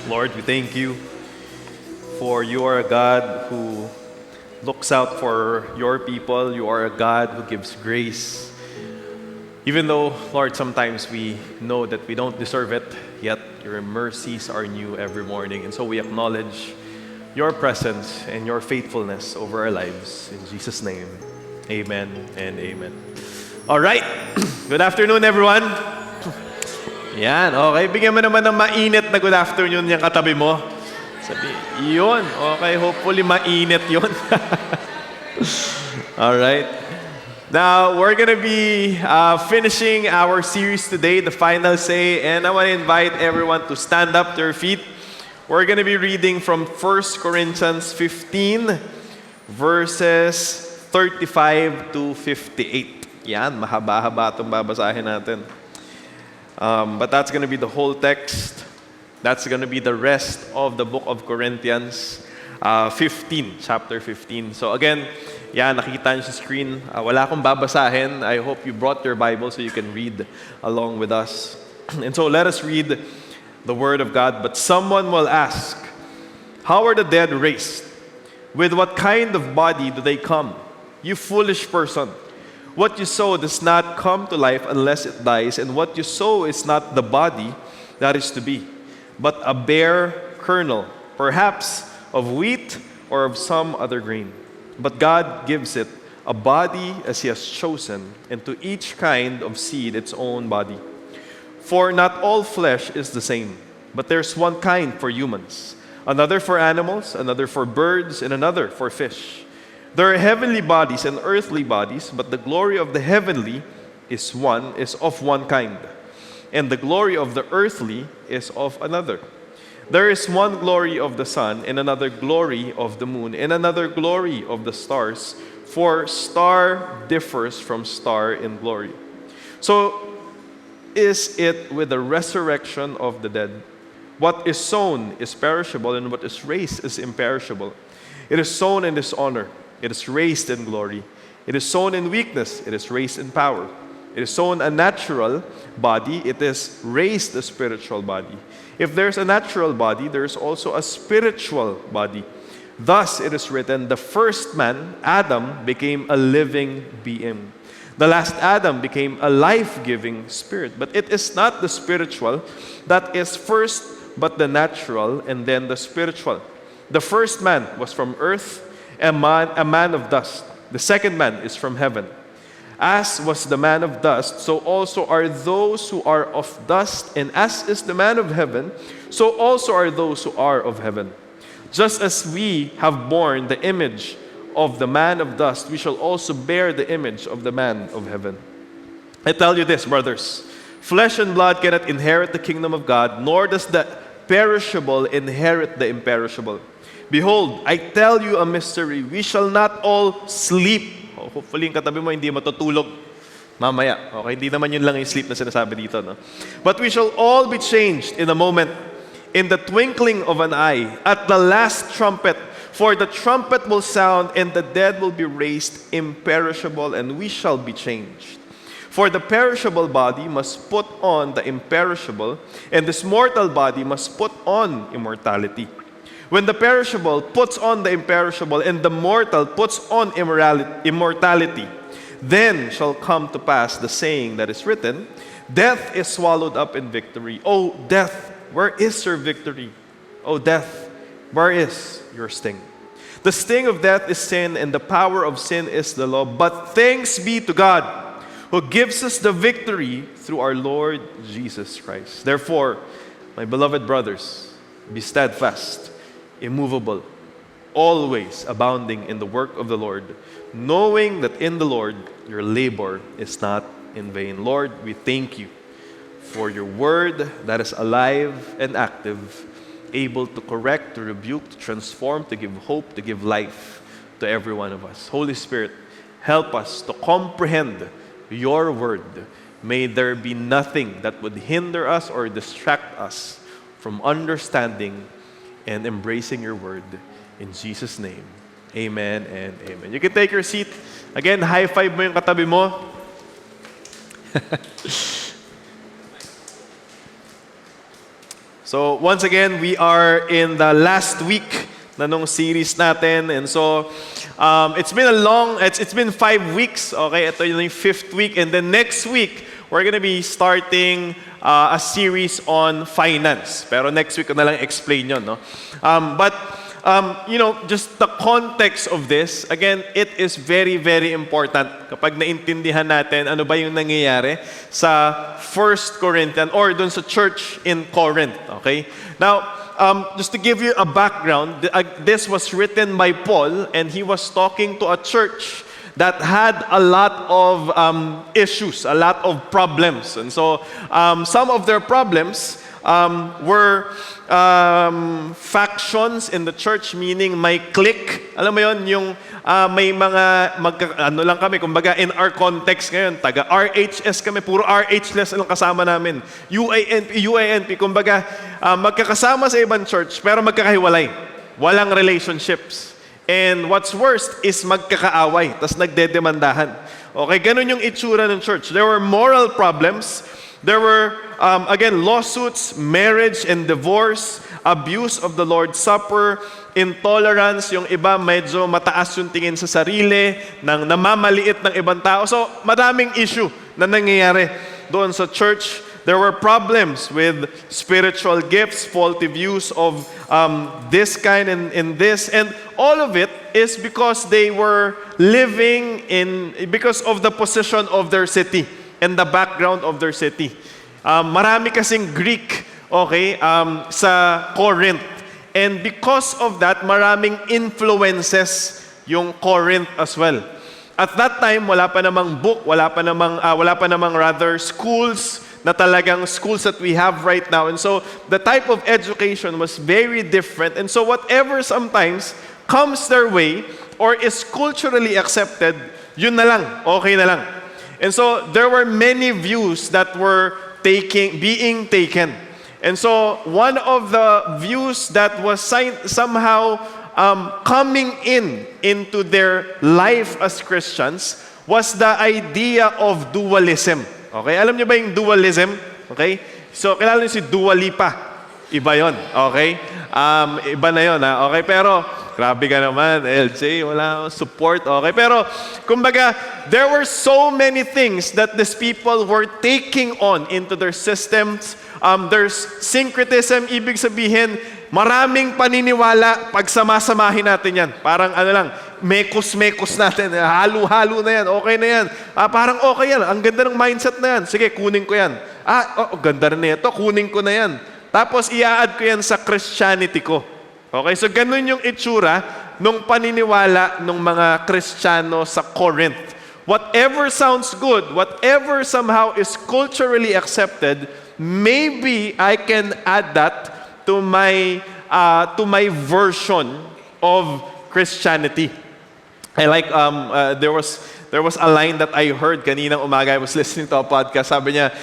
Lord, we thank you for you are a God who looks out for your people. You are a God who gives grace. Even though, Lord, sometimes we know that we don't deserve it, yet your mercies are new every morning. And so we acknowledge your presence and your faithfulness over our lives. In Jesus' name, amen and amen. All right. Good afternoon, everyone. Yan, okay. Bigyan mo naman ng mainit na good afternoon yung katabi mo. Sabi, yun. Okay, hopefully mainit yun. All right. Now, we're going to be finishing our series today, The Final Say, and I want to invite everyone to stand up to their feet. We're going to be reading from 1 Corinthians 15, verses 35 to 58. Yan, mahaba-haba itong babasahin natin. But that's going to be the whole text. That's going to be the rest of the book of Corinthians 15, chapter 15. So again, yan, nakita niyo sa screen. Wala akong babasahin. I hope you brought your Bible so you can read along with us. And so let us read the Word of God. But someone will ask, how are the dead raised? With what kind of body do they come? You foolish person. What you sow does not come to life unless it dies, and what you sow is not the body that is to be, but a bare kernel, perhaps of wheat or of some other grain. But God gives it a body as He has chosen, and to each kind of seed its own body. For not all flesh is the same, but there's one kind for humans, another for animals, another for birds, and another for fish. There are heavenly bodies and earthly bodies, but the glory of the heavenly is of one kind, and the glory of the earthly is of another. There is one glory of the sun, and another glory of the moon, and another glory of the stars, for star differs from star in glory. So is it with the resurrection of the dead. What is sown is perishable, and what is raised is imperishable. It is sown in dishonor. It is raised in glory. It is sown in weakness. It is raised in power. It is sown a natural body. It is raised a spiritual body. If there's a natural body, there is also a spiritual body. Thus it is written, the first man, Adam, became a living being. The last Adam became a life-giving spirit. But it is not the spiritual that is first, but the natural, and then the spiritual. The first man was from earth, a man of dust. The second man is from heaven. As was the man of dust, so also are those who are of dust, and as is the man of heaven, so also are those who are of heaven. Just as we have borne the image of the man of dust, we shall also bear the image of the man of heaven. I tell you this, brothers, flesh and blood cannot inherit the kingdom of God, nor does the perishable inherit the imperishable. Behold, I tell you a mystery. We shall not all sleep. Hopefully, yung katabi mo hindi matutulog mamaya. Okay, hindi naman yun lang yung sleep na sinasabi dito. No? But we shall all be changed in a moment, in the twinkling of an eye, at the last trumpet. For the trumpet will sound, and the dead will be raised imperishable, and we shall be changed. For the perishable body must put on the imperishable, and this mortal body must put on immortality. When the perishable puts on the imperishable, and the mortal puts on immortality, then shall come to pass the saying that is written, death is swallowed up in victory. O death, where is your victory? O death, where is your sting? The sting of death is sin, and the power of sin is the law. But thanks be to God, who gives us the victory through our Lord Jesus Christ. Therefore, my beloved brothers, be steadfast, immovable, always abounding in the work of the Lord, knowing that in the Lord your labor is not in vain. Lord, we thank you for your word that is alive and active, able to correct, to rebuke, to transform, to give hope, to give life to every one of us. Holy Spirit, help us to comprehend your word. May there be nothing that would hinder us or distract us from understanding and embracing your word. In Jesus' name, amen and amen. You can take your seat. Again, high five mo yung katabi mo. So once again, we are in the last week na nung series natin. And so it's been 5 weeks. Okay, ito yung 5th week. And then next week, we're gonna be starting a series on finance. Pero next week ko na lang explain yun, no? But just the context of this, again, it is very, very important kapag naintindihan natin ano ba yung nangyayari sa 1 Corinthians or dun sa church in Corinth. Okay? Now, just to give you a background, this was written by Paul, and he was talking to a church that had a lot of issues, a lot of problems. And so, some of their problems were factions in the church, meaning may clique. Alam mo yon, yung may mga ano lang kami, kumbaga in our context ngayon, taga RHS kami, puro RHS lang kasama namin. UANP, kumbaga magkakasama sa ibang church pero magkakahiwalay. Walang relationships. And what's worst is magkakaaway, tas nagdedemandahan. Okay, ganun yung itsura ng church. There were moral problems. There were, again, lawsuits, marriage and divorce, abuse of the Lord's Supper, intolerance, yung iba medyo mataas yung tingin sa sarili, namamaliit ng ibang tao. So, madaming issue na nangyayari doon sa church. There were problems with spiritual gifts, faulty views of this kind and this. And all of it is because they were living because of the position of their city and the background of their city. Marami kasing Greek, okay, sa Corinth. And because of that, maraming influences yung Corinth as well. At that time, wala pa namang book, wala pa namang rather schools na talagang schools that we have right now. And so, the type of education was very different. And so, whatever sometimes comes their way or is culturally accepted, yun na lang, okay na lang. And so, there were many views that were being taken. And so, one of the views that was somehow coming into their life as Christians was the idea of dualism. Okay? Alam niyo ba yung dualism? Okay? So, kilala niyo si Dua Lipa. Iba yon. Okay? Iba na yon, ha? Okay? Pero, grabe ka naman, LJ, wala akong support. Okay? Pero, kumbaga, there were so many things that these people were taking on into their systems. There's syncretism, ibig sabihin, maraming paniniwala, pag samasamahin natin yan. Parang ano lang, mekos-mekos natin, halo-halo na yan, okay na yan. Parang okay yan, ang ganda ng mindset na yan. Sige, kunin ko yan. Ganda rin na ito, kunin ko na yan. Tapos, i-add ko yan sa Christianity ko. Okay, so ganun yung itsura nung paniniwala ng mga Kristiyano sa Corinth. Whatever sounds good, whatever somehow is culturally accepted, maybe I can add that to my version of Christianity. I like there was a line that I heard kaninang umaga. I was listening to a podcast. Sabi niya,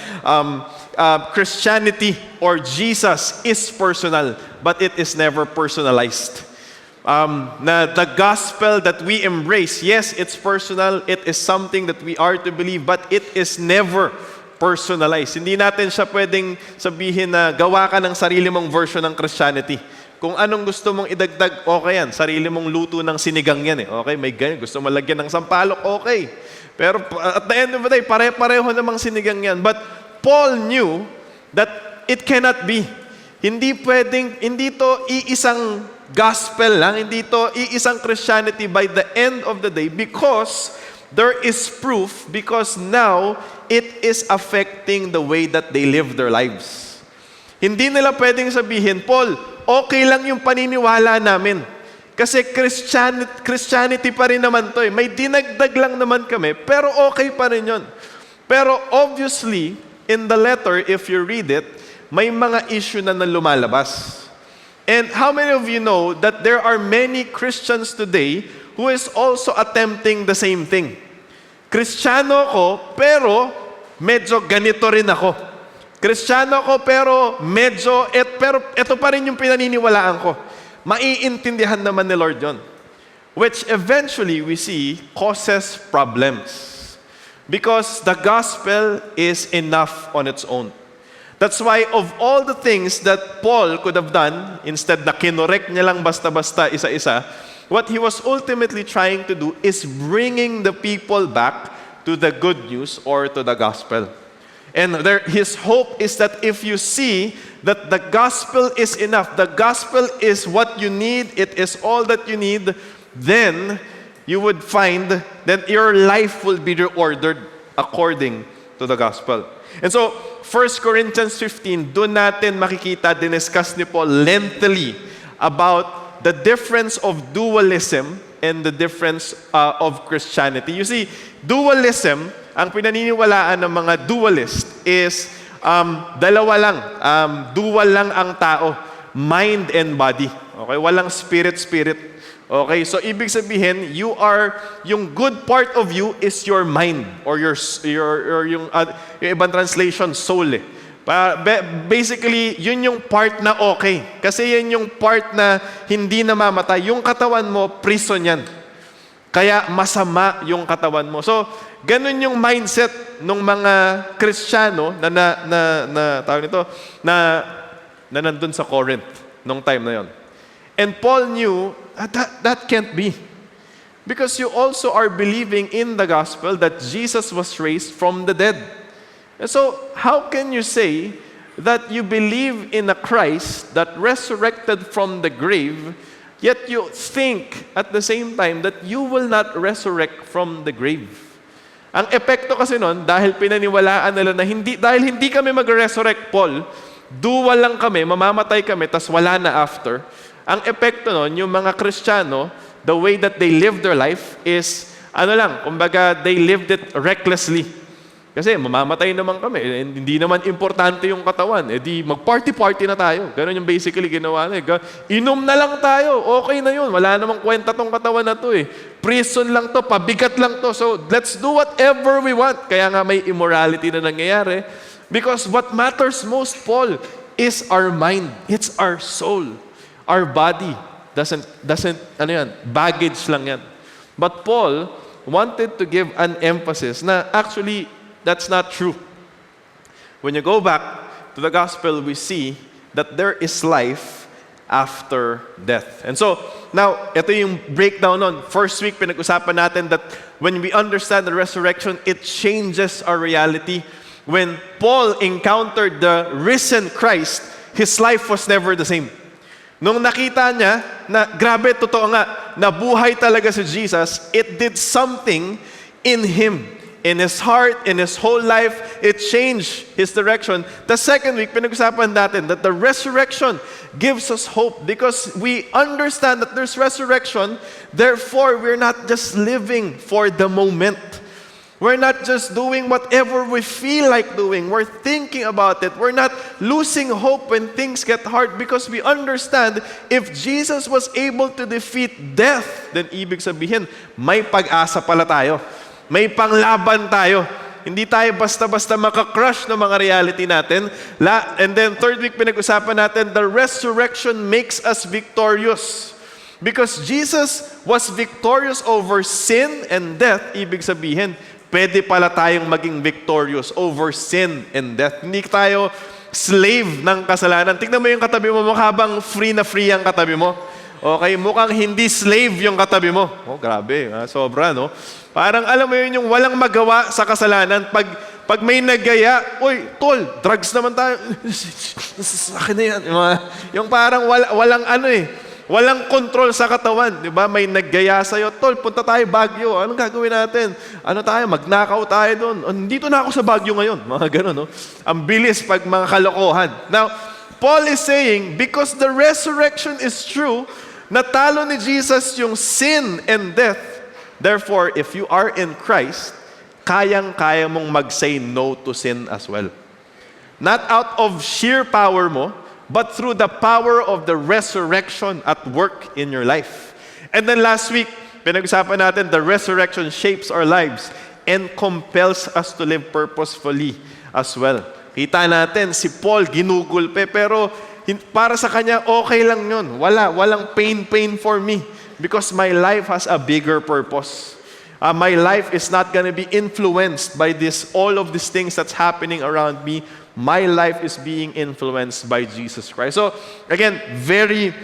Christianity or Jesus is personal, but it is never personalized. Na the gospel that we embrace, yes, it's personal. It is something that we are to believe, but it is never personalized. Hindi natin siya pwedeng sabihin na gawa ka ng sarili mong version ng Christianity. Kung anong gusto mong idagdag, okay yan. Sarili mong luto ng sinigang yan eh. Okay, may ganyan. Gusto mo lagyan ng sampalok, okay. Pero at the end of the day, pare-pareho namang sinigang yan. But Paul knew that it cannot be. Hindi to iisang gospel lang, hindi to iisang Christianity by the end of the day because there is proof, because now it is affecting the way that they live their lives. Hindi nila pwedeng sabihin, Paul, okay lang yung paniniwala namin. Kasi Christianity pa rin naman to eh. May dinagdag lang naman kami, pero okay pa rin yun. Pero obviously, in the letter, if you read it, may mga issue na lumalabas. And how many of you know that there are many Christians today who is also attempting the same thing? Kristiyano ko, pero medyo ganito rin ako. Kristiyano ko, pero medyo, pero ito pa rin yung pinaniniwalaan ko. Maiintindihan naman ni Lord yun. Which eventually we see causes problems. Because the gospel is enough on its own. That's why of all the things that Paul could have done, instead na kinorek niya lang basta-basta isa-isa, what he was ultimately trying to do is bringing the people back to the good news or to the gospel. And his hope is that if you see that the gospel is enough, the gospel is what you need, it is all that you need, then you would find that your life will be reordered according to the gospel. And so, 1 Corinthians 15, doon natin makikita, diniscuss ni Paul lengthily about the difference of dualism and the difference of Christianity. You see, dualism, ang pinaniniwalaan ng mga dualist is dalawa lang, dual lang ang tao, mind and body. Okay, walang spirit. Okay, so ibig sabihin, yung good part of you is your mind or yung ibang translation, soul. Basically, yun yung part na okay. Kasi yun yung part na hindi namamatay. Yung katawan mo, prison yan. Kaya masama yung katawan mo. So, ganun yung mindset ng mga Kristiyano tawag nito, na nandun sa Corinth nung time na yon. And Paul knew that can't be. Because you also are believing in the gospel that Jesus was raised from the dead. And so, how can you say that you believe in a Christ that resurrected from the grave, yet you think at the same time that you will not resurrect from the grave? Ang epekto kasi nun, dahil pinaniwalaan nila na dahil hindi kami mag-resurrect, Paul, dual lang kami, mamamatay kami, tas wala na after. Ang epekto nun, yung mga Kristiyano, the way that they live their life is, kumbaga, they lived it recklessly. Kasi mamamatay naman kami, hindi naman importante yung katawan, di mag-party-party na tayo. Ganun yung basically ginawa na. Inom na lang tayo, okay na yun. Wala namang kwenta tong katawan na to Prison lang to, pabigat lang to. So let's do whatever we want. Kaya nga may immorality na nangyayari. Because what matters most, Paul, is our mind. It's our soul. Our body doesn't baggage lang yan. But Paul wanted to give an emphasis na actually, that's not true. When you go back to the gospel, we see that there is life after death. And so, now, ito yung breakdown on. First week, pinag-usapan natin that when we understand the resurrection, it changes our reality. When Paul encountered the risen Christ, his life was never the same. Nung nakita niya na grabe, totoo nga, nabuhay talaga si Jesus, it did something in him, in his heart, in his whole life. It changed his direction. The second week, pinag-usapan natin that the resurrection gives us hope because we understand that there's resurrection. Therefore, we're not just living for the moment. We're not just doing whatever we feel like doing. We're thinking about it. We're not losing hope when things get hard because we understand if Jesus was able to defeat death, then ibig sabihin, may pag-asa pala tayo. May panglaban tayo. Hindi tayo basta-basta makakrush ng mga reality natin. And then third week, pinag-usapan natin, the resurrection makes us victorious. Because Jesus was victorious over sin and death, ibig sabihin, pwede pala tayong maging victorious over sin and death. Hindi tayo slave ng kasalanan. Tignan mo yung katabi mo, mukha bang free na free ang katabi mo? Okay, mukhang hindi slave yung katabi mo. Oh, grabe, sobra, no? Parang alam mo yun, yung walang magawa sa kasalanan. Pag may nagaya, oy, tol, drugs naman tayo. Sa akin na yan. Yung parang walang walang control sa katawan, di ba? May naggaya sa'yo, tol, punta tayo Baguio. Anong gagawin natin? Magnakaw tayo doon. Dito na ako sa Baguio ngayon. Mga ganun, no? Ang bilis pag mga kalokohan. Now, Paul is saying, because the resurrection is true, natalo ni Jesus yung sin and death. Therefore, if you are in Christ, kayang-kaya mong mag-say no to sin as well. Not out of sheer power mo, but through the power of the resurrection at work in your life. And then last week, pinag-usapan natin, the resurrection shapes our lives and compels us to live purposefully as well. Kita natin, si Paul ginugulpe, pero para sa kanya, okay lang yun. Walang pain for me because my life has a bigger purpose. My life is not gonna be influenced by all of these things that's happening around me, my life is being influenced by Jesus Christ. So, again, very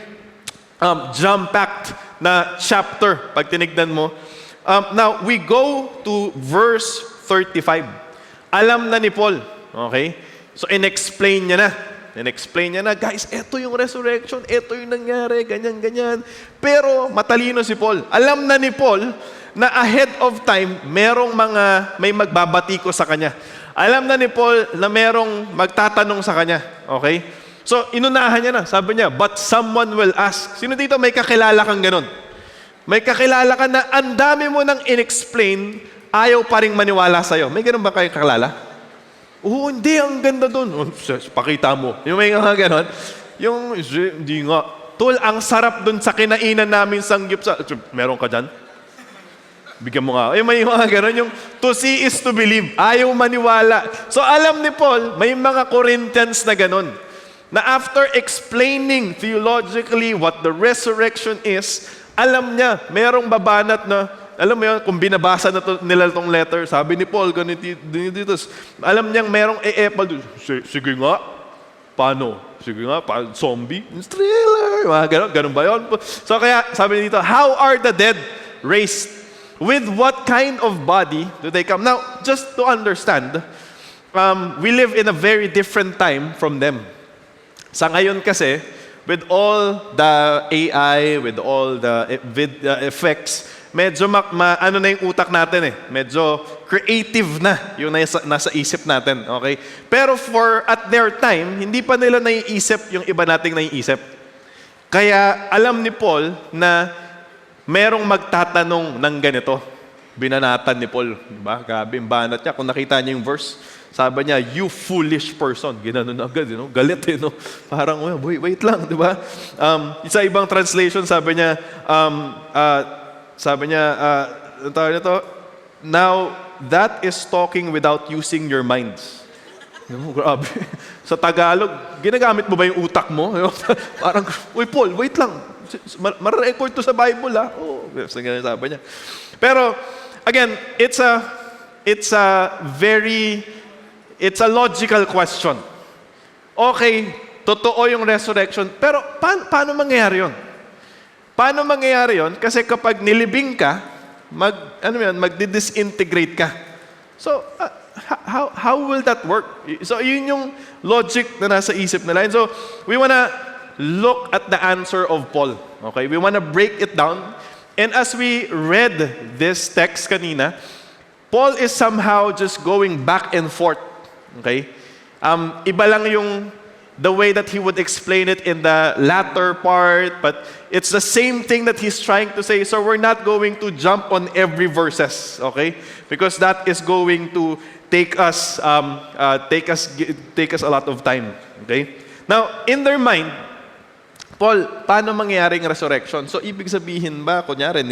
jam-packed na chapter pag tinignan mo. Now, we go to verse 35. Alam na ni Paul, okay? So, in-explain niya na, guys, eto yung resurrection, eto yung nangyari, ganyan. Pero, matalino si Paul. Alam na ni Paul na ahead of time, may magbabatiko sa kanya. Alam na ni Paul na merong magtatanong sa kanya, okay? So, inunahan niya na. Sabi niya, but someone will ask. Sino dito may kakilala kang ganun? May kakilala ka na ang dami mo nang in-explain, ayaw pa rin maniwala sa'yo. May ganun ba kayo kakilala? Oo, hindi, ang ganda doon. Pakita mo. Yung may nga ganon. Yung, hindi nga. Tol, ang sarap doon sa kinainan namin sanggip sa... Meron ka dyan? Bigyan mo nga. Yung may mga ganon. Yung to see is to believe. Ayaw maniwala. So alam ni Paul, may mga Corinthians na ganon. Na after explaining theologically what the resurrection is, alam niya, merong babanat na alam mo yun, kung binabasa na nila itong letter, sabi ni Paul, ganito, alam niyang merong e-epal doon. Sige nga, paano? Sige nga, zombie? Thriller? Ganun ba yun? So kaya, sabi dito, how are the dead raised? With what kind of body do they come? Now, just to understand, we live in a very different time from them. Sa ngayon kasi, with all the AI, with all the effects, medyo ano na yung utak natin medyo creative na yung nasa isip natin, okay? Pero at their time, hindi pa nila naiisip yung iba nating naiisip. Kaya alam ni Paul na merong magtatanong ng ganito. Binanatan ni Paul, di ba? Grabe yung banat niya. Kung nakita niya yung verse, sabi niya, you foolish person. Ginanon agad, galit no? Parang, wait lang, di ba? Sa ibang translation, sabi niya, now, that is talking without using your minds. Grabe. Sa Tagalog, ginagamit mo ba yung utak mo? Parang, Paul, wait lang. Mar-record to sa Bible, ha? Oh, sabi niya. Pero, again, it's a logical question. Okay, totoo yung resurrection, pero paano mangyayari yun? Paano mangyayari yun? Kasi kapag nilibing ka, magdi-disintegrate ka. So, how will that work? So, yun yung logic na nasa isip nila. And so, we wanna look at the answer of Paul. Okay? We wanna break it down. And as we read this text kanina, Paul is somehow just going back and forth. Okay? Iba lang yung the way that he would explain it in the latter part, but it's the same thing that he's trying to say. So we're not going to jump on every verses, okay? Because that is going to take us a lot of time, okay? Now, in their mind, Paul, paano mangyayaring resurrection? So, ibig sabihin ba, kunyari,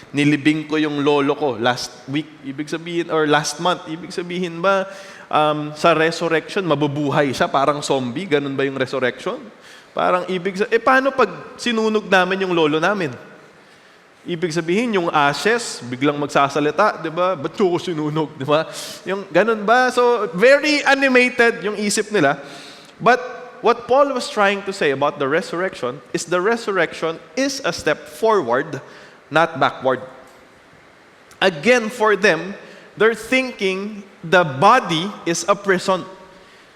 nilibing ko yung lolo ko last week, ibig sabihin, or last month, ibig sabihin ba, sa resurrection, mabubuhay siya, parang zombie, ganun ba yung resurrection? Parang paano pag sinunog namin yung lolo namin? Ibig sabihin, yung ashes, biglang magsasalita, di ba? Ba't ko sinunog, di ba? Yung ganun ba? So, very animated yung isip nila. But, what Paul was trying to say about the resurrection is the resurrection is a step forward, not backward. Again, for them, they're thinking the body is a prison.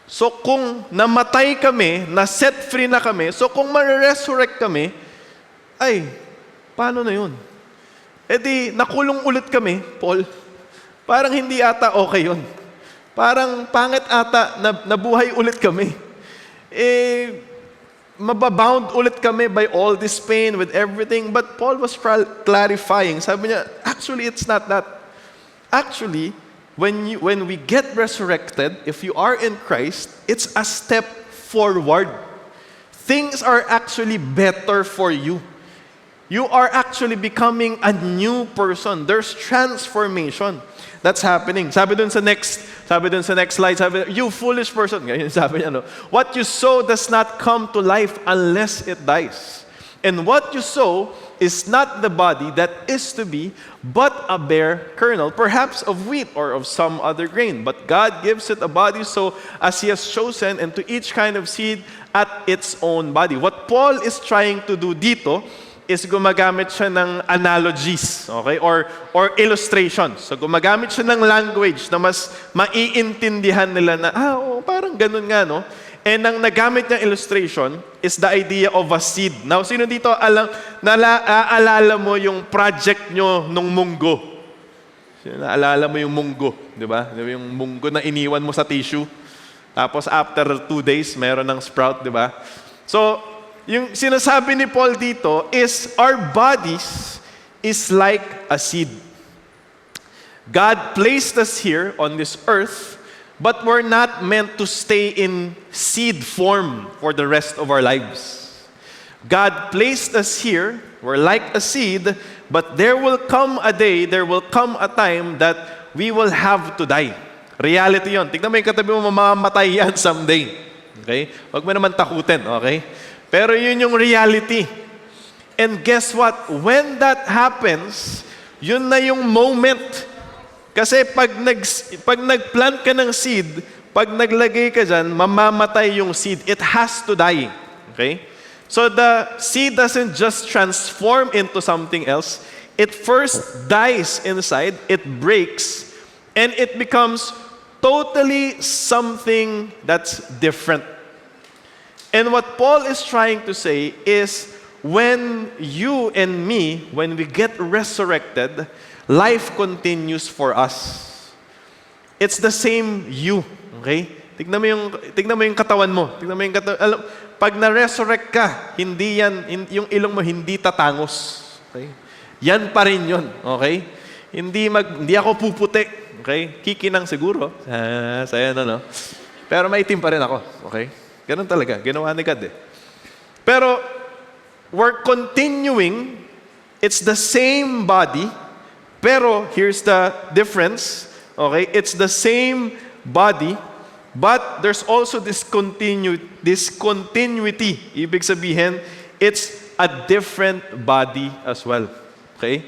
So kung namatay kami, na-set free na kami, so kung ma-resurrect kami, ay, paano na yun? E di, nakulong ulit kami, Paul. Parang hindi ata okay yun. Parang pangit ata, nabuhay ulit kami. Mababound ulit kami by all this pain, with everything. But Paul was clarifying. Sabi niya, actually, it's not that. Actually, when we get resurrected, if you are in Christ, it's a step forward. Things are actually better for you. You are actually becoming a new person. There's transformation that's happening. Sabi dun sa next slide, you foolish person. Ganyan sabi niya, no? What you sow does not come to life unless it dies. And what you sow is not the body that is to be, but a bare kernel, perhaps of wheat or of some other grain. But God gives it a body so as He has chosen, and to each kind of seed at its own body. What Paul is trying to do dito is gumagamit siya ng analogies, okay? Or illustrations. So gumagamit siya ng language na mas maiintindihan nila na, parang ganun nga, no? And ang nagamit niyang illustration is the idea of a seed. Now, sino dito naalala mo yung project nyo nung munggo? Sino naalala mo yung munggo? Di ba? Yung munggo na iniwan mo sa tissue. Tapos after 2 days, meron ng sprout, di ba? So, yung sinasabi ni Paul dito is our bodies is like a seed. God placed us here on this earth, but we're not meant to stay in seed form for the rest of our lives. God placed us here, we're like a seed, but there will come a day, there will come a time that we will have to die. Reality yon. Tignan mo yung katabi mo, mamamatay yan someday. Okay? Huwag mo naman takutin, okay? Pero yun yung reality. And guess what? When that happens, yun na yung moment. Kasi pag nagplant ka ng seed, pag naglagay ka dyan, mamamatay yung seed. It has to die. Okay? So the seed doesn't just transform into something else. It first dies inside, it breaks, and it becomes totally something that's different. And what Paul is trying to say is, when you and me, when we get resurrected, life continues for us. It's the same you, okay? Tignan mo yung katawan mo. Tignan mo yung katawan. Pag na-resurrect ka, hindi yan, yung ilong mo hindi tatangos. Okay? Yan pa rin yun, okay? Hindi ako puputi, okay? Kikinang siguro. Saya na, no? Pero maitim pa rin ako, okay? Ganun talaga. Ginawa ni God eh. Pero, we're continuing. It's the same body. Pero, here's the difference. Okay? It's the same body, but there's also this continuity. Ibig sabihin, it's a different body as well. Okay?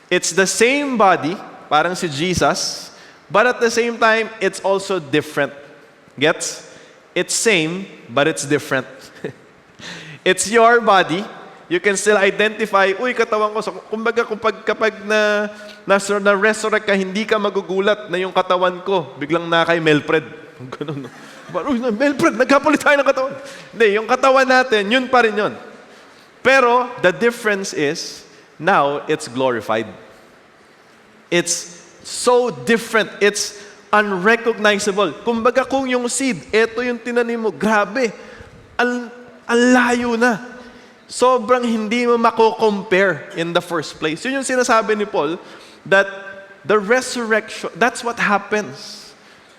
It's the same body, parang si Jesus, but at the same time, it's also different. Gets? It's same, but it's different. It's your body. You can still identify, katawan ko. Kumbaga, kapag na-resurrect ka, hindi ka magugulat na yung katawan ko, biglang na kay Melfred. Ganun, no? Melfred, nagkapalit tayo ng katawan. Hindi, yung katawan natin, yun pa rin yun. Pero, the difference is, now, it's glorified. It's so different. It's unrecognizable. Kumbaga, kung yung seed, eto yung tinanim mo, grabe, ang layo na. Sobrang hindi mo mako-compare in the first place. Yun yung sinasabi ni Paul, that the resurrection, that's what happens.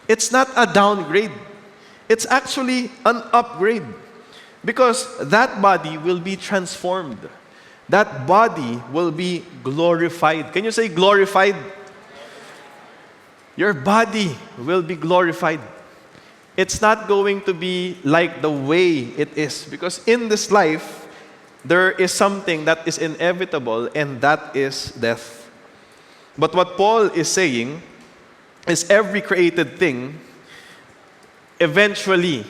It's not a downgrade. It's actually an upgrade. Because that body will be transformed. That body will be glorified. Can you say glorified? Your body will be glorified. It's not going to be like the way it is. Because in this life, there is something that is inevitable, and that is death. But what Paul is saying is every created thing eventually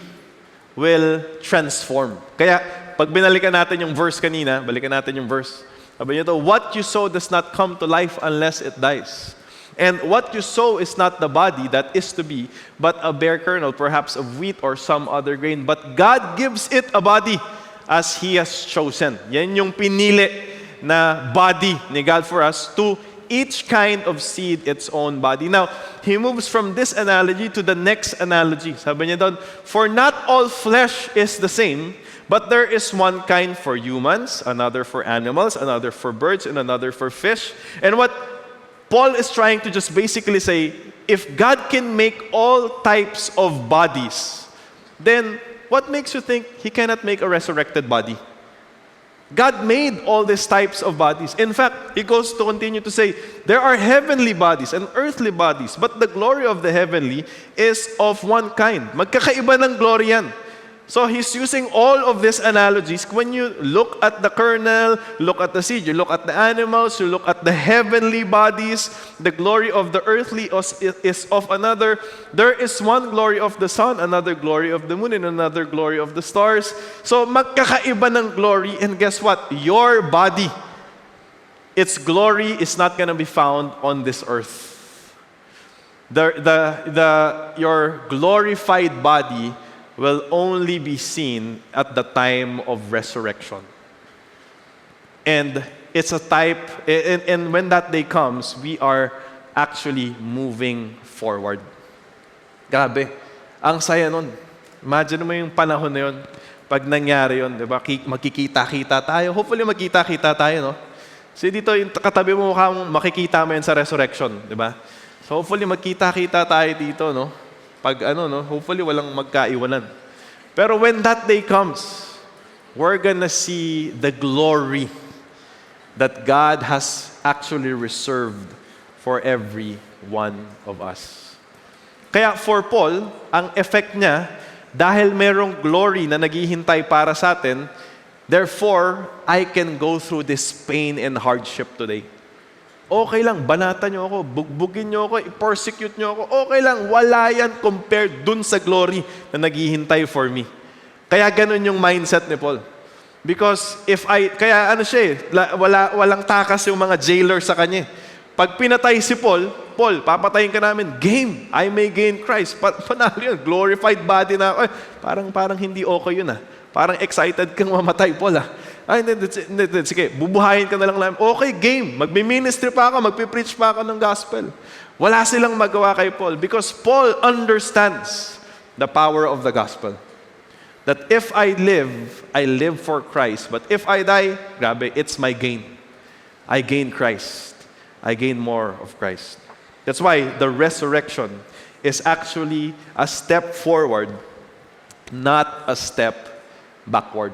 will transform. Kaya, pag binalikan natin yung verse kanina, balikan natin yung verse. Sabi niyo to, what you sow does not come to life unless it dies. And what you sow is not the body that is to be, but a bare kernel, perhaps of wheat or some other grain. But God gives it a body as He has chosen. Yan yung pinili na body ni God for us, to each kind of seed its own body. Now, He moves from this analogy to the next analogy. Sabi niya doon, for not all flesh is the same, but there is one kind for humans, another for animals, another for birds, and another for fish. And what Paul is trying to just basically say, if God can make all types of bodies, then what makes you think He cannot make a resurrected body? God made all these types of bodies. In fact, He goes to continue to say, there are heavenly bodies and earthly bodies, but the glory of the heavenly is of one kind. Magkakaiba ng glory yan. So he's using all of these analogies. When you look at the kernel, look at the seed, you look at the animals, you look at the heavenly bodies, the glory of the earthly is of another. There is one glory of the sun, another glory of the moon, and another glory of the stars. So magkakaiba ng glory, and guess what? Your body, its glory is not going to be found on this earth. Your glorified body will only be seen at the time of resurrection. And it's a type, and when that day comes, we are actually moving forward. Grabe, ang saya nun. Imagine mo yung panahon na yun, pag nangyari yun, di ba? Magkikita-kita tayo. Hopefully magkita-kita tayo, no? So dito, yung katabi mo mukhang makikita mo yun sa resurrection, di ba? So hopefully magkita-kita tayo dito, no? Pag hopefully walang magkaiwanan. Pero when that day comes, we're gonna see the glory that God has actually reserved for every one of us. Kaya for Paul, ang effect niya, dahil merong glory na naghihintay para sa atin, therefore, I can go through this pain and hardship today. Okay lang, banatan niyo ako, bugbugin niyo ako, i-persecute niyo ako, okay lang, wala yan compared dun sa glory na naghihintay for me. Kaya ganun yung mindset ni Paul. Because kaya walang takas yung mga jailer sa kanya. Pag pinatay si Paul, papatayin ka namin, game, I may gain Christ. Panalo yun, glorified body na ako. Parang hindi okay yun ah. Parang excited kang mamatay, Paul ah. Ay, hindi, sige, bubuhayin ka na lang namin. Okay, game. Magmi-ministry pa ako, magpi-preach pa ako ng gospel. Wala silang magawa kay Paul because Paul understands the power of the gospel. That if I live for Christ. But if I die, grabe, it's my gain. I gain Christ. I gain more of Christ. That's why the resurrection is actually a step forward, not a step backward.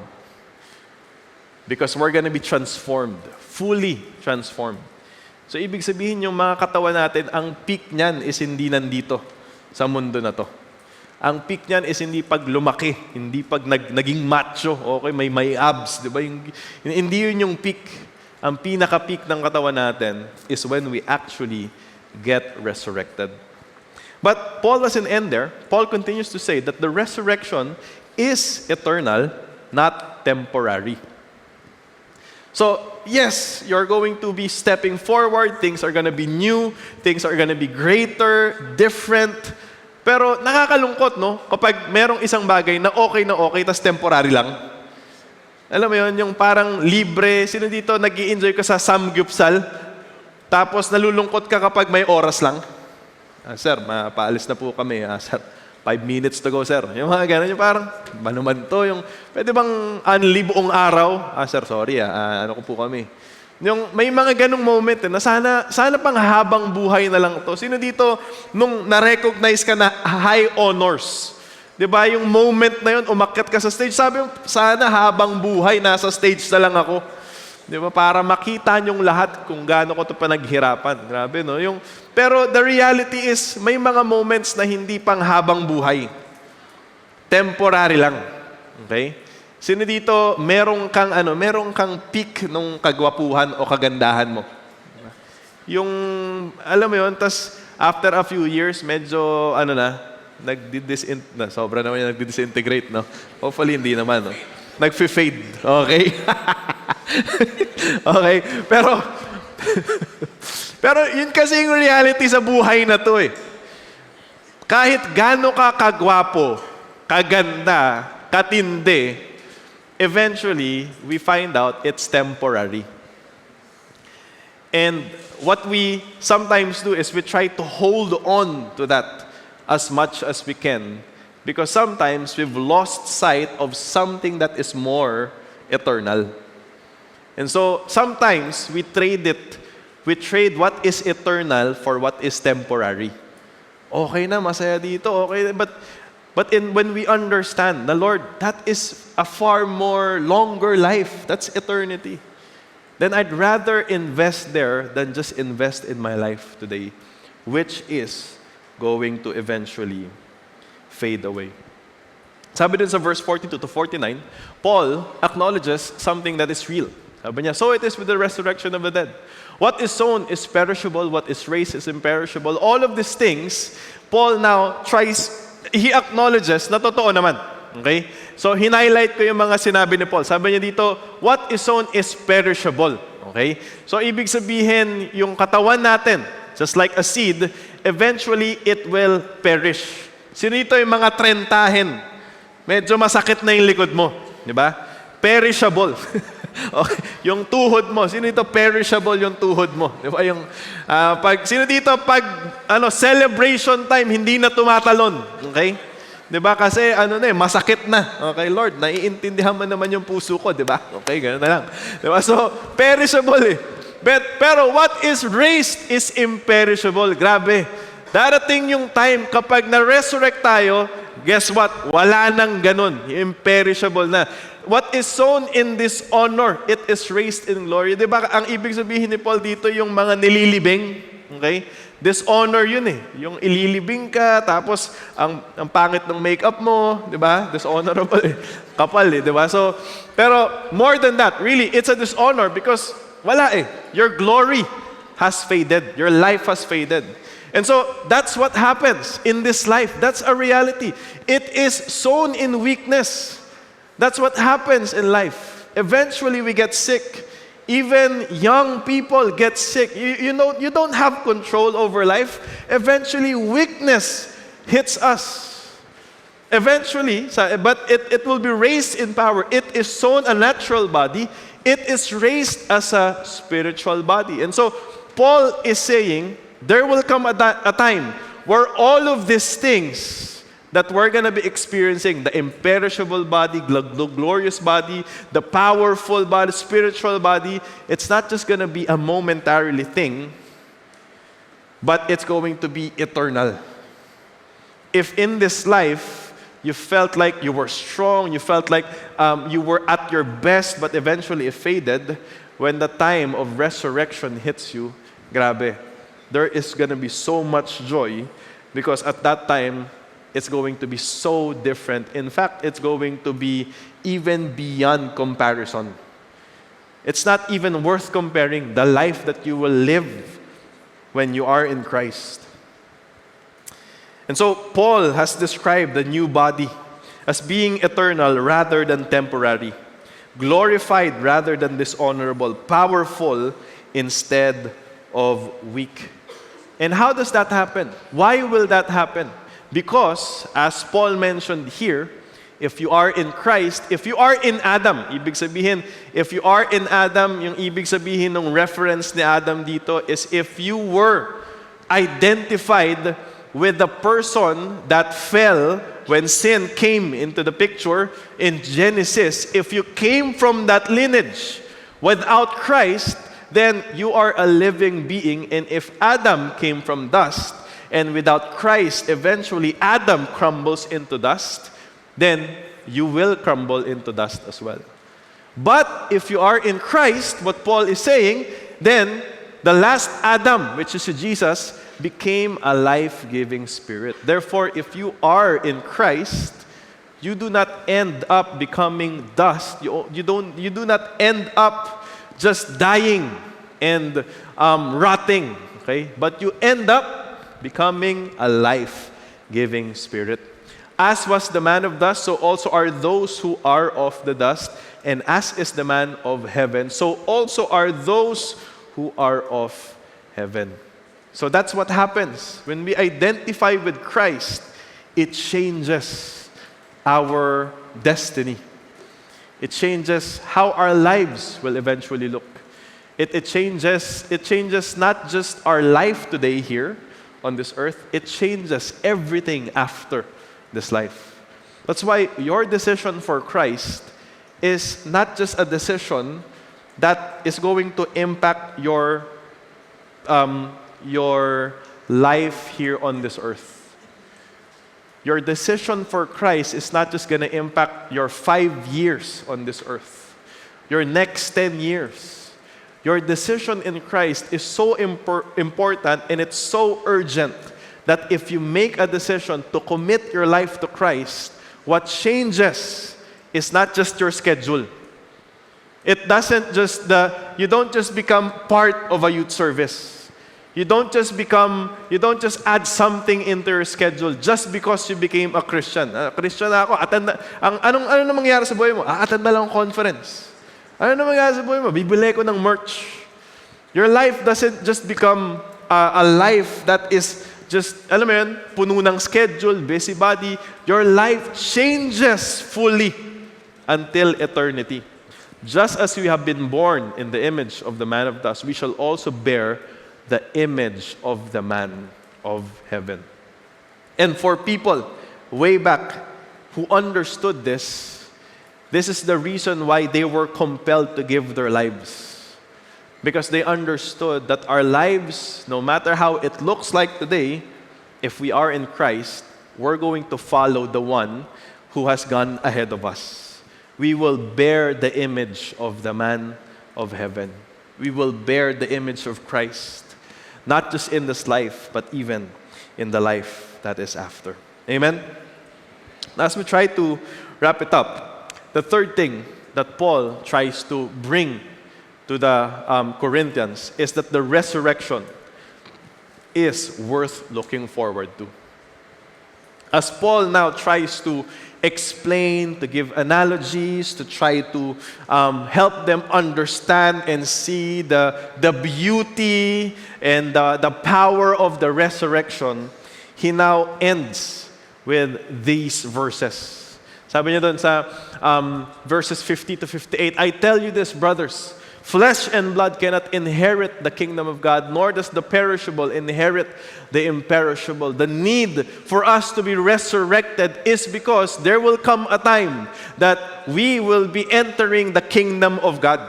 Because we're gonna be transformed, fully transformed. So ibig sabihin yung mga katawan natin, ang peak niyan is hindi nandito sa mundo na to. Ang peak niyan is hindi pag lumaki, hindi pag naging macho, okay, may abs, di ba? Hindi yun yung peak. Ang pinaka-peak ng katawan natin is when we actually get resurrected. But Paul doesn't end there. Paul continues to say that the resurrection is eternal, not temporary. So, yes, you're going to be stepping forward. Things are going to be new. Things are going to be greater, different. Pero nakakalungkot, no? Kapag merong isang bagay na okay, tas temporary lang. Alam mo yun, yung parang libre. Sino dito nag-i-enjoy ka sa samgyupsal? Tapos nalulungkot ka kapag may oras lang? Sir, mapaalis na po kami. Sir, 5 minutes to go, sir. Yung mga ganun, yung parang, ba naman to? Yung, pwede bang unli buong araw? Sir, sorry, ano ko po kami. Yung, may mga ganung moment na sana pang habang buhay na lang to. Sino dito, nung na-recognize ka na high honors, di ba, yung moment na yun, umakyat ka sa stage, sabi mo, sana habang buhay, nasa stage na lang ako. Di ba, para makita niyong lahat kung gaano ko ito panaghirapan. Grabe, no? Pero the reality is, may mga moments na hindi pang habang buhay. Temporary lang. Okay? Sino dito, merong kang peak nung kagwapuhan o kagandahan mo? Yung, alam mo yun, tas after a few years, medyo, sobra naman yung nagdi-disintegrate, no? Hopefully, hindi naman, no? Nag-fade. Okay? Okay? Pero yun kasi yung reality sa buhay na to eh. Kahit gaano ka kagwapo, kaganda, katindi, eventually, we find out it's temporary. And what we sometimes do is we try to hold on to that as much as we can. Because sometimes we've lost sight of something that is more eternal. And so sometimes we trade what is eternal for what is temporary. Okay na, masaya dito, okay, but when we understand the Lord, that is a far more longer life. That's eternity. Then I'd rather invest there than just invest in my life today, which is going to eventually fade away. Sabi dun sa verse 42 to 49, Paul acknowledges something that is real. Sabi niya, so it is with the resurrection of the dead. What is sown is perishable, what is raised is imperishable. All of these things, Paul now he acknowledges na totoo naman. Okay? So, hinighlight ko yung mga sinabi ni Paul. Sabi niya dito, what is sown is perishable. Okay? So, ibig sabihin, yung katawan natin, just like a seed, eventually, it will perish. Sino dito yung mga trentahin? Medyo masakit na yung likod mo. Di ba? Perishable. Okay. Yung tuhod mo. Sino dito perishable yung tuhod mo? Di ba? Sino dito pag celebration time, hindi na tumatalon. Okay? Di ba? Kasi masakit na. Okay, Lord, naiintindihan mo naman yung puso ko. Di ba? Okay, ganoon na lang. Di ba? So, perishable eh. Pero what is raised is imperishable. Grabe. Darating yung time kapag na-resurrect tayo, guess what? Wala nang ganun. Imperishable na. What is sown in dishonor, it is raised in glory. Di ba? Ang ibig sabihin ni Paul dito, yung mga nililibing. Okay? Dishonor yun eh. Yung ililibing ka, tapos ang pangit ng makeup mo, di ba? Dishonorable eh. Kapal eh, di ba? So, pero more than that, really, it's a dishonor because wala eh. Your glory has faded. Your life has faded. And so, that's what happens in this life. That's a reality. It is sown in weakness. That's what happens in life. Eventually, we get sick. Even young people get sick. You know, you don't have control over life. Eventually, weakness hits us. Eventually, but it will be raised in power. It is sown a natural body. It is raised as a spiritual body. And so, Paul is saying, there will come a time where all of these things that we're going to be experiencing, the imperishable body, the glorious body, the powerful body, spiritual body, it's not just going to be a momentarily thing, but it's going to be eternal. If in this life, you felt like you were strong, you felt like you were at your best, but eventually it faded, when the time of resurrection hits you, grabe, there is going to be so much joy because at that time, it's going to be so different. In fact, it's going to be even beyond comparison. It's not even worth comparing the life that you will live when you are in Christ. And so, Paul has described the new body as being eternal rather than temporary, glorified rather than dishonorable, powerful instead of weak. And how does that happen? Why will that happen? Because, as Paul mentioned here, if you are in Christ, if you are in Adam, ibig sabihin, if you are in Adam, yung ibig sabihin ng reference ni Adam dito is if you were identified with the person that fell when sin came into the picture in Genesis, if you came from that lineage without Christ, then you are a living being. And if Adam came from dust, and without Christ, eventually Adam crumbles into dust, then you will crumble into dust as well. But if you are in Christ, what Paul is saying, then the last Adam, which is Jesus, became a life-giving spirit. Therefore, if you are in Christ, you do not end up becoming dust. You do not end up just dying and rotting, okay? But you end up becoming a life-giving spirit. As was the man of dust, so also are those who are of the dust. And as is the man of heaven, so also are those who are of heaven. So that's what happens. When we identify with Christ, it changes our destiny. It changes how our lives will eventually look. It changes not just our life today here on this earth, it changes everything after this life. That's why your decision for Christ is not just a decision that is going to impact your life here on this earth. Your decision for Christ is not just going to impact your 5 years on this earth, your next 10 years. Your decision in Christ is so important and it's so urgent that if you make a decision to commit your life to Christ, what changes is not just your schedule. It doesn't just you don't just become part of a youth service. You don't just add something into your schedule just because you became a Christian. Christian na ako, ano na mangyayari sa buhay mo? Attend na lang ang conference. Ano na mangyayari sa buhay mo? Bibili ko ng merch. Your life doesn't just become a life that is just, alam mo yun, puno ng schedule, busybody. Your life changes fully until eternity. Just as we have been born in the image of the man of dust, we shall also bear the image of the man of heaven. And for people way back who understood this is the reason why they were compelled to give their lives. Because they understood that our lives, no matter how it looks like today, if we are in Christ, we're going to follow the one who has gone ahead of us. We will bear the image of the man of heaven. We will bear the image of Christ, not just in this life, but even in the life that is after. Amen? Now, as we try to wrap it up, the third thing that Paul tries to bring to the Corinthians is that the resurrection is worth looking forward to. As Paul now tries to explain, to give analogies, to try to help them understand and see the beauty and the power of the resurrection, he now ends with these verses. Sabi niya doon sa verses 50 to 58, I tell you this, brothers, flesh and blood cannot inherit the kingdom of God, nor does the perishable inherit the imperishable. The need for us to be resurrected is because there will come a time that we will be entering the kingdom of God.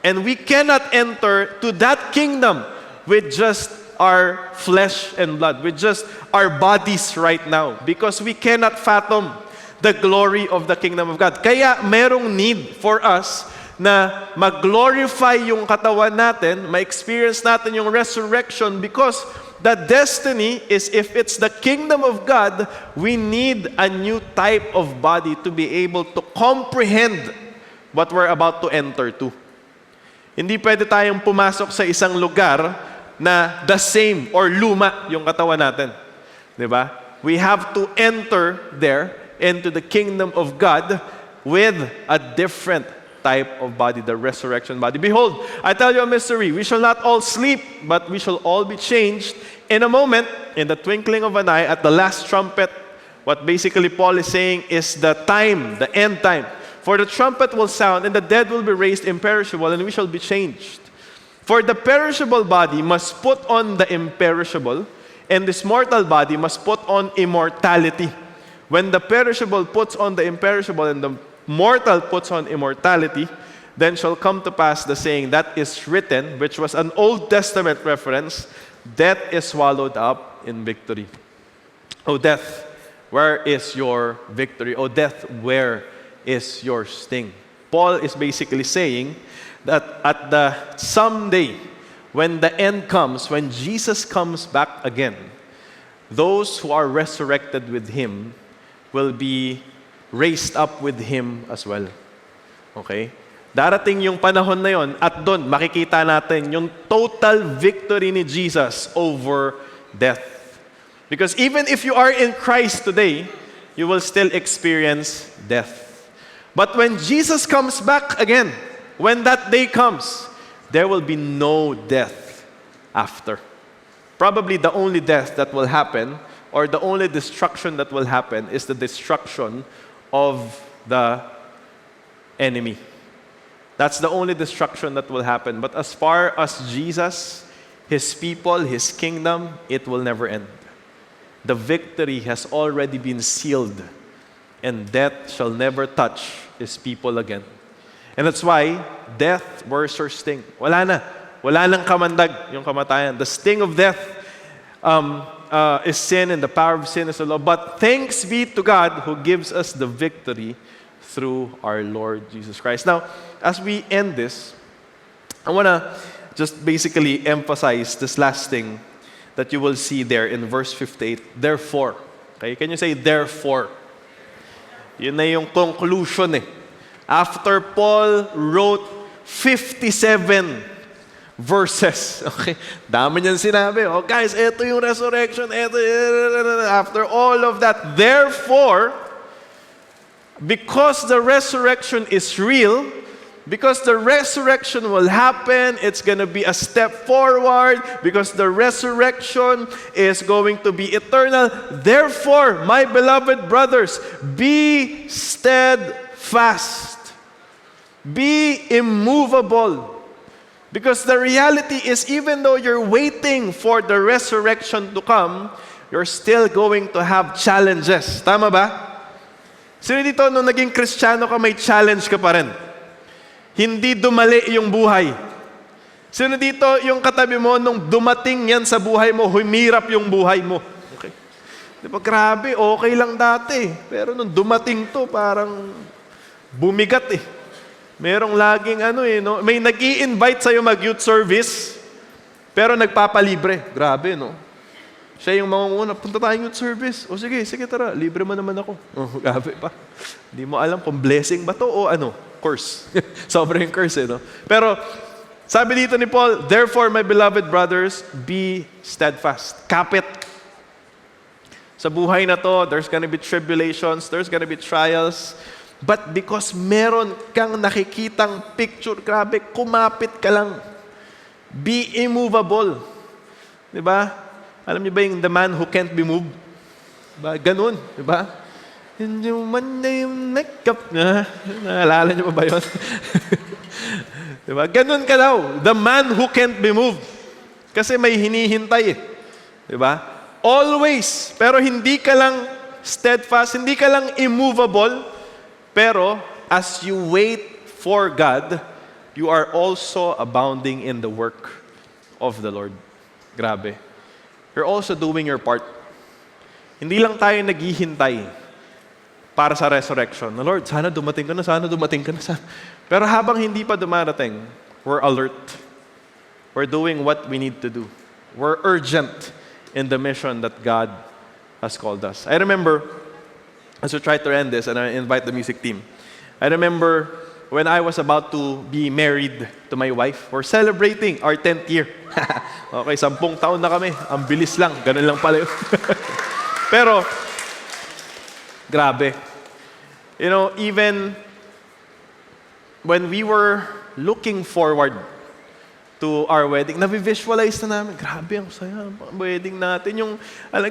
And we cannot enter to that kingdom with just our flesh and blood, with just our bodies right now, because we cannot fathom the glory of the kingdom of God. Kaya merong need for us na mag-glorify yung katawan natin, ma-experience natin yung resurrection, because the destiny is, if it's the kingdom of God, we need a new type of body to be able to comprehend what we're about to enter to. Hindi pwede tayong pumasok sa isang lugar na the same or luma yung katawan natin. Diba? We have to enter there into the kingdom of God with a different type of body, the resurrection body. Behold, I tell you a mystery. We shall not all sleep, but we shall all be changed in a moment, in the twinkling of an eye, at the last trumpet. What basically Paul is saying is the time, the end time. For the trumpet will sound, and the dead will be raised imperishable, and we shall be changed. For the perishable body must put on the imperishable, and this mortal body must put on immortality. When the perishable puts on the imperishable, and the mortal puts on immortality, then shall come to pass the saying that is written, which was an Old Testament reference, death is swallowed up in victory. O death, where is your victory? O death, where is your sting? Paul is basically saying that at the someday, when the end comes, when Jesus comes back again, those who are resurrected with Him will be raised up with Him as well. Okay? Darating yung panahon na yon, at doon makikita natin yung total victory ni Jesus over death. Because even if you are in Christ today, you will still experience death. But when Jesus comes back again, when that day comes, there will be no death after. Probably the only death that will happen, or the only destruction that will happen, is the destruction of the enemy. That's the only destruction that will happen. But as far as Jesus, His people, His kingdom, it will never end. The victory has already been sealed, and death shall never touch His people again. And that's why death, where's your sting? Wala na. Wala nang kamandag yung kamatayan. The sting of death is sin, and the power of sin is the law. But thanks be to God who gives us the victory through our Lord Jesus Christ. Now, as we end this, I want to just basically emphasize this last thing that you will see there in verse 58. Therefore. Okay, can you say therefore? Yun na yung conclusion eh. After Paul wrote 57 verses. Okay? Dami niyan sinabi. Oh guys, ito yung resurrection. After all of that, therefore, because the resurrection is real, because the resurrection will happen, it's going to be a step forward, because the resurrection is going to be eternal. Therefore, my beloved brothers, be steadfast. Be immovable. Because the reality is, even though you're waiting for the resurrection to come, you're still going to have challenges. Tama ba? Sino dito, nung naging Kristiyano ka, may challenge ka pa rin? Hindi dumali yung buhay. Sino dito, yung katabi mo, nung dumating yan sa buhay mo, humirap yung buhay mo? Okay. Di ba, grabe, okay lang dati. Pero nung dumating to, parang bumigat eh. Merong laging no? May nag-i-invite sa'yo mag-youth service, pero nagpapalibre. Grabe, no? Siya yung mangunguna, punta tayong youth service. O sige, tara, libre mo naman ako. Oh, grabe pa. Hindi mo alam kung blessing ba to o curse. Sobrang curse, no? Pero, sabi dito ni Paul, therefore, my beloved brothers, be steadfast. Kapit. Sa buhay na to, there's gonna be tribulations, there's gonna be trials, but because meron kang nakikitang picture, grabe, kumapit ka lang. Be immovable. Diba? Alam niyo ba yung the man who can't be moved? Diba? Ganun. Diba? Hindi man na yung makeup na. Naalala niyo ba yun? Diba? Ganun ka daw. The man who can't be moved. Kasi may hinihintay eh. Diba? Always. Pero hindi ka lang steadfast, hindi ka lang immovable. Pero as you wait for God, you are also abounding in the work of the Lord. Grabe. You're also doing your part. Hindi lang tayo naghihintay para sa resurrection. Na Lord, sana dumating ka na. Pero habang hindi pa dumarating, we're alert. We're doing what we need to do. We're urgent in the mission that God has called us. I remember, as we try to end this, and I invite the music team, I remember when I was about to be married to my wife, we're celebrating our 10th year. Okay, 10 taon na kami. Ang bilis lang. Ganun lang pala yun. Pero, grabe. You know, even when we were looking forward to our wedding, na-visualize na namin, grabe ang saya ang wedding natin. Yung,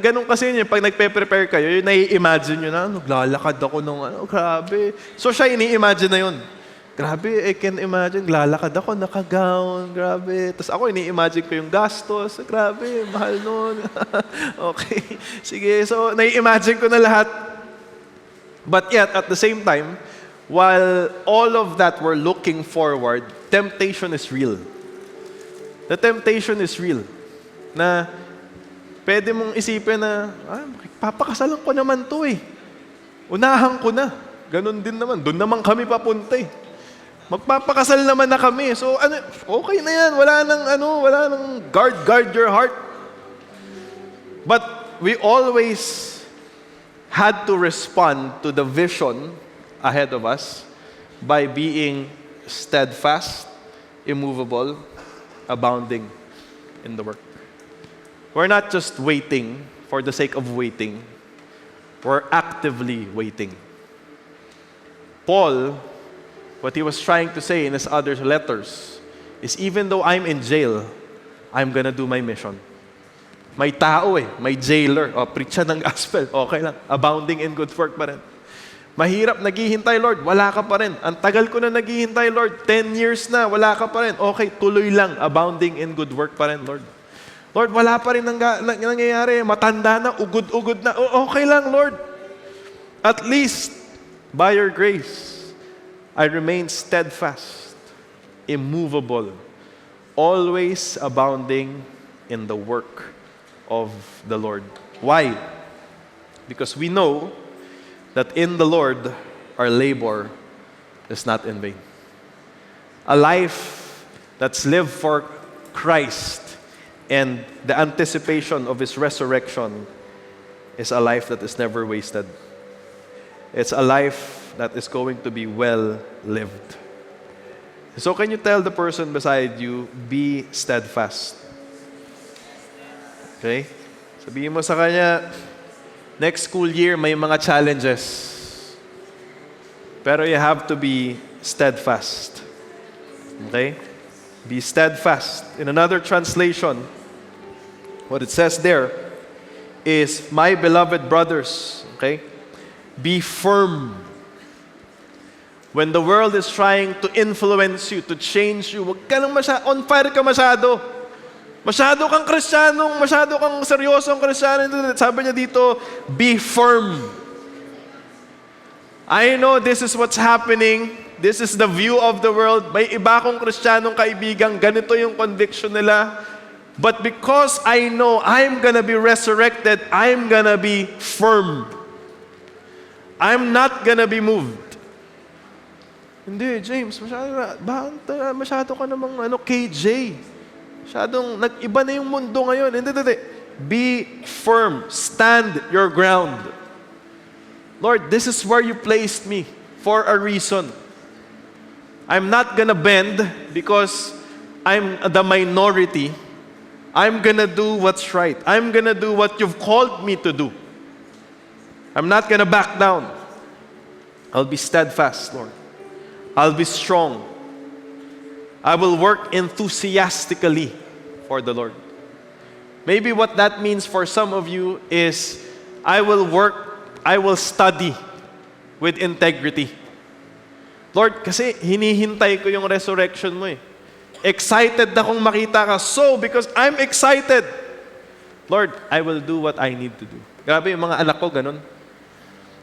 ganun kasi yun, pag nagpe-prepare kayo, yung nai-imagine nyo na, naglalakad ako nung grabe. So siya ini-imagine na yun. Grabe, I can imagine, lalakad ako, naka-gown, grabe. Tapos ako, ini-imagine ko yung gastos, grabe, mahal nun. Okay, sige, so nai-imagine ko na lahat. But yet, at the same time, while all of that we're looking forward, temptation is real. The temptation is real. Na pwede mong isipin na, papakasalan ko naman to eh. Unahan ko na. Ganon din naman. Doon naman kami papunta eh. Magpapakasal naman na kami. So, okay na yan. Wala nang guard your heart. But we always had to respond to the vision ahead of us by being steadfast, immovable, abounding in the work. We're not just waiting for the sake of waiting. We're actively waiting. Paul, what he was trying to say in his other letters is, even though I'm in jail, I'm gonna do my mission. May tao may jailer. Preach siya ng gospel. Okay lang. Abounding in good work pa rin. Mahirap, naghihintay, Lord. Wala ka pa rin. Ang tagal ko na naghihintay, Lord. 10 years na, wala ka pa rin. Okay, tuloy lang. Abounding in good work pa rin, Lord. Lord, wala pa rin nangyayari. Matanda na, ugod-ugod na. Okay lang, Lord. At least, by your grace, I remain steadfast, immovable, always abounding in the work of the Lord. Why? Because we know that in the Lord, our labor is not in vain. A life that's lived for Christ and the anticipation of His resurrection is a life that is never wasted. It's a life that is going to be well lived. So can you tell the person beside you, be steadfast? Okay? Sabihin mo sa kanya, next school year may mga challenges. Pero you have to be steadfast. Okay? Be steadfast. In another translation, what it says there is, my beloved brothers, okay? Be firm. When the world is trying to influence you, to change you, wag ka nang on fire ka masyado. Masyado kang Kristiyanong, masyado kang seryosong Kristiyano. Sabi niya dito, be firm. I know this is what's happening. This is the view of the world. May iba kong Kristiyanong kaibigang, ganito yung conviction nila. But because I know I'm gonna be resurrected, I'm gonna be firm. I'm not gonna be moved. Hindi, James, masyado ka namang KJ. Masyadong nag-iba na yung mundo ngayon. Hindi. Be firm. Stand your ground. Lord, this is where you placed me for a reason. I'm not gonna bend because I'm the minority. I'm gonna do what's right. I'm gonna do what you've called me to do. I'm not gonna back down. I'll be steadfast, Lord. I'll be strong. I will work enthusiastically for the Lord. Maybe what that means for some of you is, I will study with integrity. Lord, kasi hinihintay ko yung resurrection mo eh. Excited akong makita ka. So, because I'm excited, Lord, I will do what I need to do. Grabe yung mga anak ko, ganun.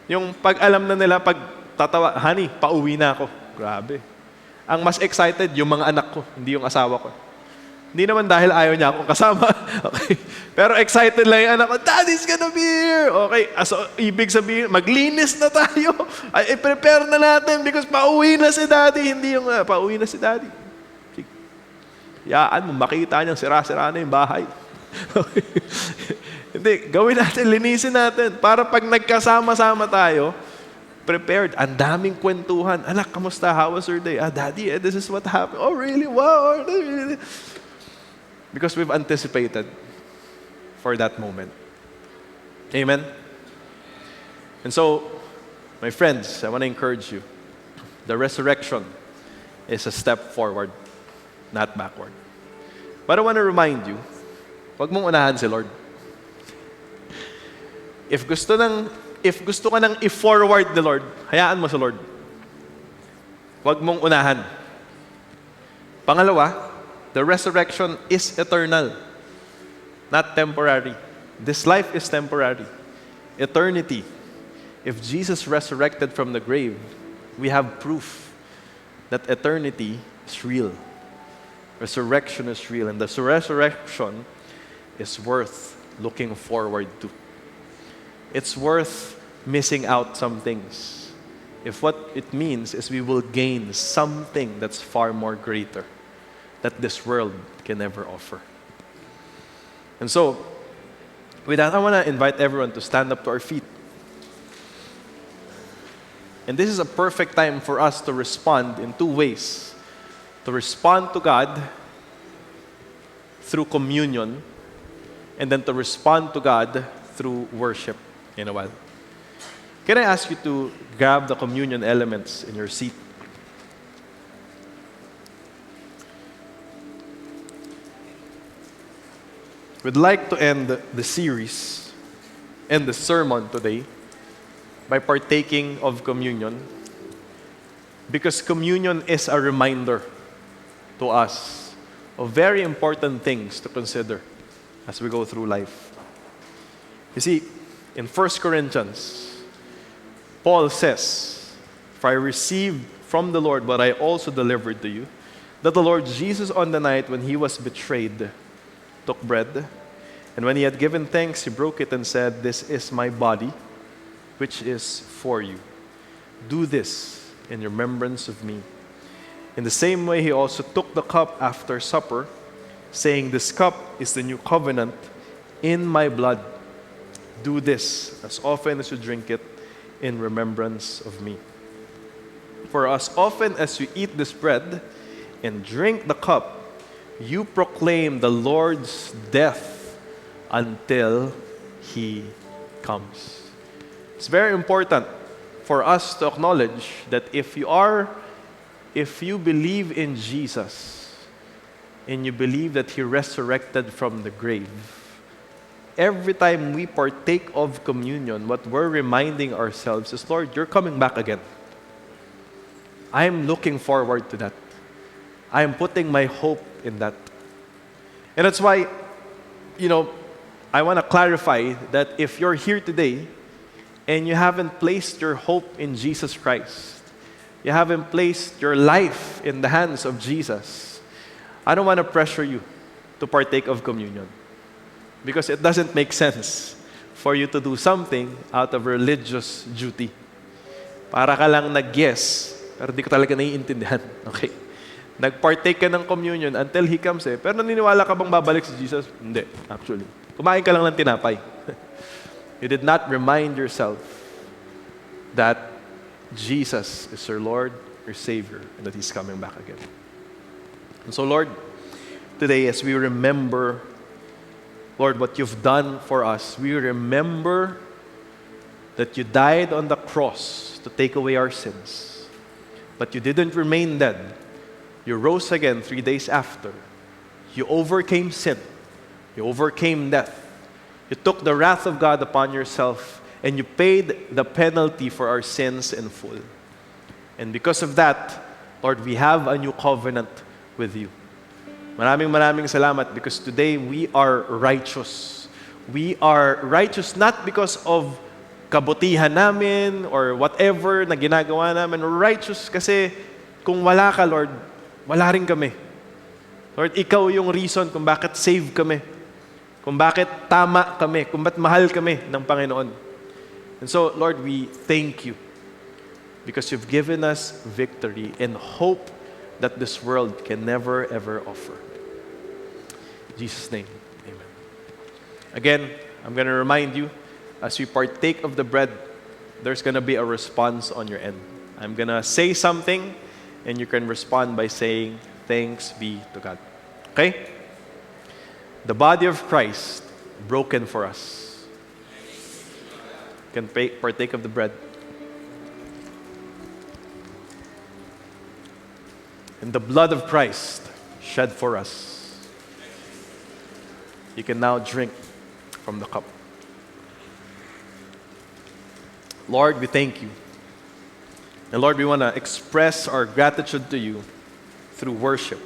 Yung pag alam na nila, pag tatawa, honey, pauwi na ako. Grabe. Ang mas excited, yung mga anak ko, hindi yung asawa ko. Hindi naman dahil ayaw niya akong kasama. Okay. Pero excited lang yung anak ko, Daddy's gonna be here. Okay. So, ibig sabihin, maglinis na tayo. Ay, prepare na natin because pauwi na si Daddy. Hindi yung pauwi na si Daddy. Yaan mo, makita niyang sira-sira na yung bahay. Okay. Hindi, gawin natin, linisin natin. Para pag nagkasama-sama tayo, prepared. Ang daming kwentuhan. Anak, kamusta? How was your day? Daddy, this is what happened. Oh, really? Wow. Because we've anticipated for that moment. Amen? And so, my friends, I want to encourage you. The resurrection is a step forward, not backward. But I want to remind you, huwag mong unahan si Lord. If gusto ka nang i-forward the Lord, hayaan mo si Lord. Huwag mong unahan. Pangalawa, the resurrection is eternal, not temporary. This life is temporary. Eternity. If Jesus resurrected from the grave, we have proof that eternity is real. Resurrection is real, and the resurrection is worth looking forward to. It's worth missing out some things. If what it means is we will gain something that's far more greater that this world can never offer. And so, with that, I want to invite everyone to stand up to our feet. And this is a perfect time for us to respond in two ways. To respond to God through communion, and then to respond to God through worship in a while. Can I ask you to grab the communion elements in your seat? We'd like to end the series and the sermon today by partaking of communion, because communion is a reminder to us of very important things to consider as we go through life. You see, in 1 Corinthians, Paul says, "For I received from the Lord what I also delivered to you, that the Lord Jesus on the night when he was betrayed took bread, and when he had given thanks, he broke it and said, 'This is my body, which is for you. Do this in remembrance of me.' In the same way, he also took the cup after supper, saying, 'This cup is the new covenant in my blood. Do this as often as you drink it in remembrance of me. For as often as you eat this bread and drink the cup, you proclaim the Lord's death until He comes. It's very important for us to acknowledge that if you believe in Jesus and you believe that He resurrected from the grave, every time we partake of communion, what we're reminding ourselves is, Lord, you're coming back again. I'm looking forward to that. I'm putting my hope in that. And that's why, I want to clarify that if you're here today and you haven't placed your hope in Jesus Christ, you haven't placed your life in the hands of Jesus, I don't want to pressure you to partake of communion. Because it doesn't make sense for you to do something out of religious duty. Para ka lang nag-yes, pero di ko talaga naiintindihan. Okay? Nag-partake ka ng communion until He comes Pero naniniwala ka bang babalik si Jesus? Hindi, actually. Kumain ka lang ng tinapay. You did not remind yourself that Jesus is your Lord, your Savior, and that He's coming back again. And so, Lord, today as we remember, Lord, what you've done for us, we remember that you died on the cross to take away our sins. But you didn't remain dead. You rose again 3 days after. You overcame sin. You overcame death. You took the wrath of God upon yourself and you paid the penalty for our sins in full. And because of that, Lord, we have a new covenant with you. Maraming salamat because today we are righteous. We are righteous not because of kabutihan namin or whatever na ginagawa namin. We're righteous kasi kung wala ka, Lord, wala rin kami. Lord, ikaw yung reason kung bakit save kami. Kung bakit tama kami. Kung bakit mahal kami ng Panginoon. And so, Lord, we thank you because you've given us victory and hope that this world can never, ever offer. In Jesus' name, amen. Again, I'm going to remind you, as we partake of the bread, there's going to be a response on your end. I'm going to say something, and you can respond by saying, thanks be to God. Okay? The body of Christ broken for us. You can partake of the bread. And the blood of Christ shed for us. You can now drink from the cup. Lord, we thank you. And Lord, we want to express our gratitude to you through worship.